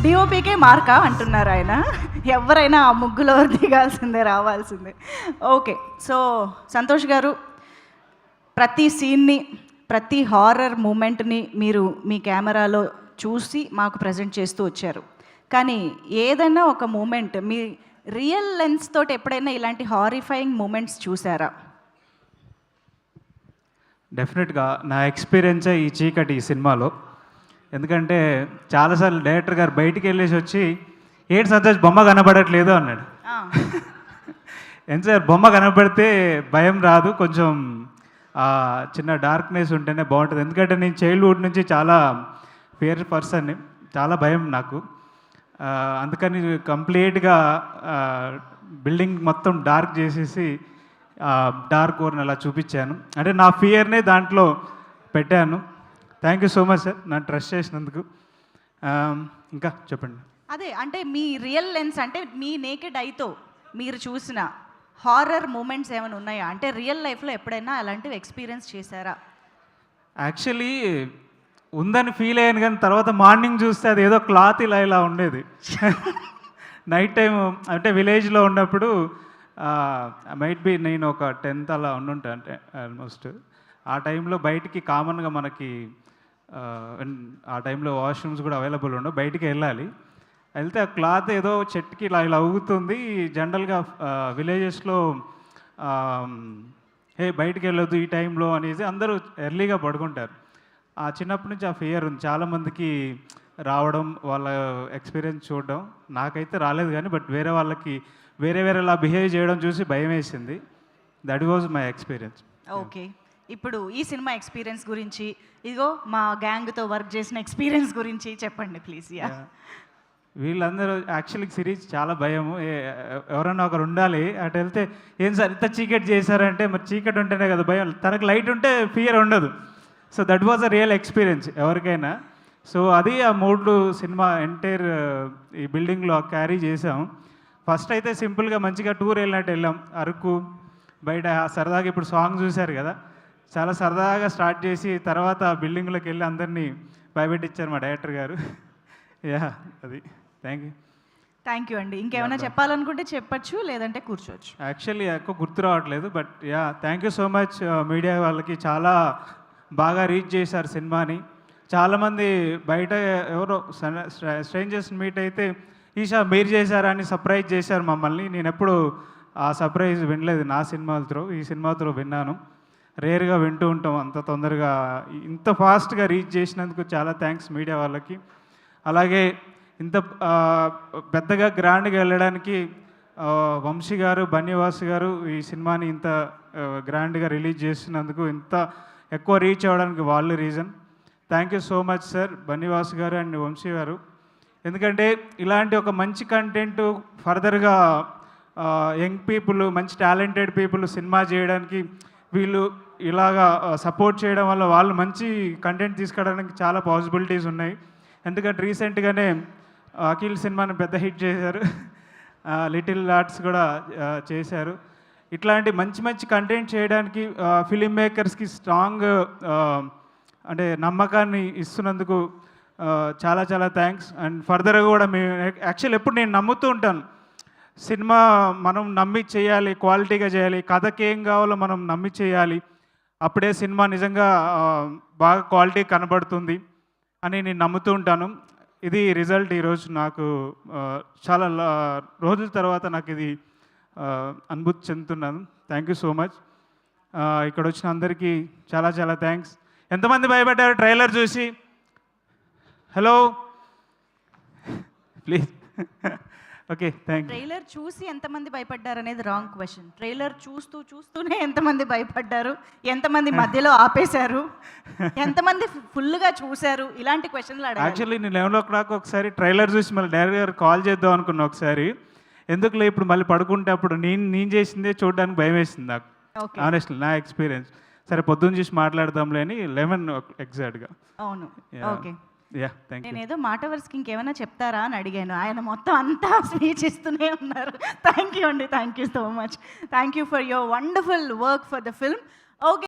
డిఓపికే markka అంటున్నారు ఆయన. ఎవరైనా ఆ ముగ్గులో దిగాల్సిందే, రావాల్సిందే. ఓకే, సో సంతోష్ గారు, ప్రతి సీన్ని, ప్రతి హారర్ మూమెంట్ని మీరు మీ కెమెరాలో చూసి మాకు ప్రజెంట్ చేస్తూ వచ్చారు. కానీ ఏదైనా ఒక మూమెంట్ మీ రియల్ లెన్స్ తోటి ఎప్పుడైనా ఇలాంటి హారిఫైయింగ్ మూమెంట్స్ చూసారా? డెఫినెట్గా నా ఎక్స్పీరియన్సే ఈ చీకటి ఈ సినిమాలో. ఎందుకంటే చాలాసార్లు డైరెక్టర్ గారు బయటికి వెళ్ళేసి వచ్చి ఏంటి సంతోష్ బొమ్మ కనబడట్లేదు అన్నాడు. ఎంత సార్ బొమ్మ కనబడితే భయం రాదు, కొంచెం చిన్న డార్క్నెస్ ఉంటేనే బాగుంటుంది. ఎందుకంటే నేను చైల్డ్హుడ్ నుంచి చాలా ఫియర్ పర్సన్ని, చాలా భయం నాకు. అందుకని కంప్లీట్గా బిల్డింగ్ మొత్తం డార్క్ చేసేసి డార్క్ ఓర్ని అలా చూపించాను. అంటే నా ఫియర్నే దాంట్లో పెట్టాను. Thank you so much sir నన్ను ట్రస్ట్ చేసినందుకు. ఇంకా చెప్పండి. అదే అంటే మీ రియల్ లెన్స్, అంటే మీ నేకెడ్ ఐతో మీరు చూసిన హారర్ మూమెంట్స్ ఏమైనా ఉన్నాయా? అంటే రియల్ లైఫ్లో ఎప్పుడైనా అలాంటివి ఎక్స్పీరియన్స్ చేశారా? యాక్చువల్లీ ఉందని ఫీల్ అయ్యాను, కానీ తర్వాత మార్నింగ్ చూస్తే అది ఏదో క్లాత్ ఇలా ఉండేది. నైట్ టైం అంటే విలేజ్లో ఉన్నప్పుడు మైట్ బి నేను ఒక 10th అలా ఉండుంటా, అంటే ఆల్మోస్ట్ ఆ టైంలో బయటికి కామన్గా మనకి ఆ టైంలో వాష్రూమ్స్ కూడా అవైలబుల్ ఉండవు, బయటికి వెళ్ళాలి. వెళ్తే ఆ క్లాత్ ఏదో చెట్టుకి ఇలా ఊగుతుంది. జనరల్గా విలేజెస్లో బయటికి వెళ్ళొద్దు ఈ టైంలో అనేసి అందరూ ఎర్లీగా పడుకుంటారు. ఆ చిన్నప్పటి నుంచి ఆ ఫియర్ ఉంది చాలామందికి రావడం, వాళ్ళ ఎక్స్పీరియన్స్ చూడడం. నాకైతే రాలేదు కానీ బట్ వేరే వాళ్ళకి వేరేలా బిహేవ్ చేయడం చూసి భయం వేసింది. That was my experience. Okay, ఇప్పుడు ఈ సినిమా ఎక్స్పీరియన్స్ గురించి, ఇదిగో మా గ్యాంగ్తో వర్క్ చేసిన ఎక్స్పీరియన్స్ గురించి చెప్పండి ప్లీజ్. వీళ్ళందరూ యాక్చువల్లీ సిరీస్ చాలా భయము, ఎవరన్నా ఒకరు ఉండాలి. అటు వెళ్తే ఏం సార్ ఇంత చీకటి చేశారంటే, మరి చీకటి ఉంటేనే కదా భయం, తనకు లైట్ ఉంటే ఫియర్ ఉండదు. So that was a real experience ఎవరికైనా. సో అది ఆ 3 సినిమా ఎంటైర్ ఈ బిల్డింగ్లో క్యారీ చేసాం. ఫస్ట్ అయితే సింపుల్గా మంచిగా టూర్ వెళ్ళినట్టు వెళ్ళాం, అరకు బయట సరదాగా. ఇప్పుడు సాంగ్ చూశారు కదా, చాలా సరదాగా స్టార్ట్ చేసి తర్వాత బిల్డింగ్లోకి వెళ్ళి అందరినీ భయపెట్టించారు మా డైరెక్టర్ గారు. అది థ్యాంక్ యూ అండి. ఇంకేమైనా చెప్పాలనుకుంటే చెప్పచ్చు, లేదంటే కూర్చోవచ్చు. యాక్చువల్లీ ఎక్కువ గుర్తు రావట్లేదు, but thank you so much media వాళ్ళకి. చాలా బాగా రీచ్ చేశారు సినిమాని. చాలామంది బయట ఎవరో స్ట్రేంజర్స్ మీట్ అయితే ఈషా మీరు చేశారా అని సర్ప్రైజ్ చేశారు మమ్మల్ని. నేను ఎప్పుడు ఆ సర్ప్రైజ్ వినలేదు నా సినిమాలతో, ఈ సినిమాతో విన్నాను. రేర్గా వింటూ ఉంటాం, అంత తొందరగా ఇంత ఫాస్ట్గా రీచ్ చేసినందుకు చాలా థ్యాంక్స్ మీడియా వాళ్ళకి. అలాగే ఇంత పెద్దగా గ్రాండ్గా వెళ్ళడానికి వంశీ గారు, బన్నివాస్ గారు ఈ సినిమాని ఇంత గ్రాండ్గా రిలీజ్ చేసినందుకు, ఇంత ఎక్కువ రీచ్ అవ్వడానికి వాళ్ళు reason. Thank you so much sir Bunny Vas గారు అండ్ వంశీ గారు. ఎందుకంటే ఇలాంటి ఒక మంచి కంటెంట్ ఫర్దర్గా యంగ్ పీపుల్, మంచి టాలెంటెడ్ పీపుల్ సినిమా చేయడానికి వీళ్ళు ఇలాగా సపోర్ట్ చేయడం వల్ల వాళ్ళు మంచి కంటెంట్ తీసుకురావడానికి చాలా పాసిబిలిటీస్ ఉన్నాయి. ఎందుకంటే రీసెంట్గానే అఖిల్ సినిమాని పెద్ద హిట్ చేశారు, లిటిల్ ఆర్ట్స్ కూడా చేశారు. ఇట్లాంటి మంచి కంటెంట్ చేయడానికి ఫిలిం మేకర్స్కి స్ట్రాంగ్ అంటే నమ్మకాన్ని ఇస్తున్నందుకు చాలా థ్యాంక్స్. అండ్ ఫర్దర్గా కూడా మేము యాక్చువల్ ఎప్పుడు నేను నమ్ముతూ ఉంటాను, సినిమా మనం నమ్మి చేయాలి, క్వాలిటీగా చేయాలి, కథకి ఏం కావాలో మనం నమ్మి చేయాలి, అప్పుడే సినిమా నిజంగా బాగా క్వాలిటీ కనబడుతుంది అని నేను నమ్ముతూ ఉంటాను. ఇది రిజల్ట్ ఈరోజు నాకు చాలా రోజుల తర్వాత నాకు ఇది అనుభూతి చెందుతున్నాను. Thank you so much. ఇక్కడ వచ్చిన అందరికీ చాలా థ్యాంక్స్. ఎంతమంది భయపడ్డారు ట్రైలర్ చూసి? Hello please. Okay, thank you. Trailer చూసి ఎంతమంది భయపడ్డారు అనేది రాంగ్ క్వశ్చన్. ట్రైలర్ చూస్తూనే ఎంతమంది భయపడ్డారు, ఎంతమంది మధ్యలో ఆపేశారు, ఎంతమంది ఫుల్గా చూశారు, ఇలాంటి క్వశ్చన్లు అడగాలి. యాక్చువల్లీ నేను 11 o'clock ఒకసారి ట్రైలర్ చూసి మళ్ళీ డైరెక్టర్ గారు కాల్ చేద్దాం అనుకున్నా ఒకసారి. ఎందుకులే ఇప్పుడు మళ్ళీ పడుకుంటే అప్పుడు నేను చేసిందే చూడడానికి భయం వేసింది నాకు, ఆనెస్ట్లీ నా ఎక్స్పీరియన్స్. సరే పొద్దున్న చూసి మాట్లాడదాంలే అని 11 ఎగ్జాక్ట్గా. అవును, ఓకే. నేను ఏదో మాట వరుసకి ఇంకేమైనా చెప్తారా అని అడిగాను, ఆయన మొత్తం అంతా స్పీచ్ ఇస్తూనే ఉన్నారు. థ్యాంక్ యూ అండి, thank you so much. Thank you for your wonderful work for the film. Okay.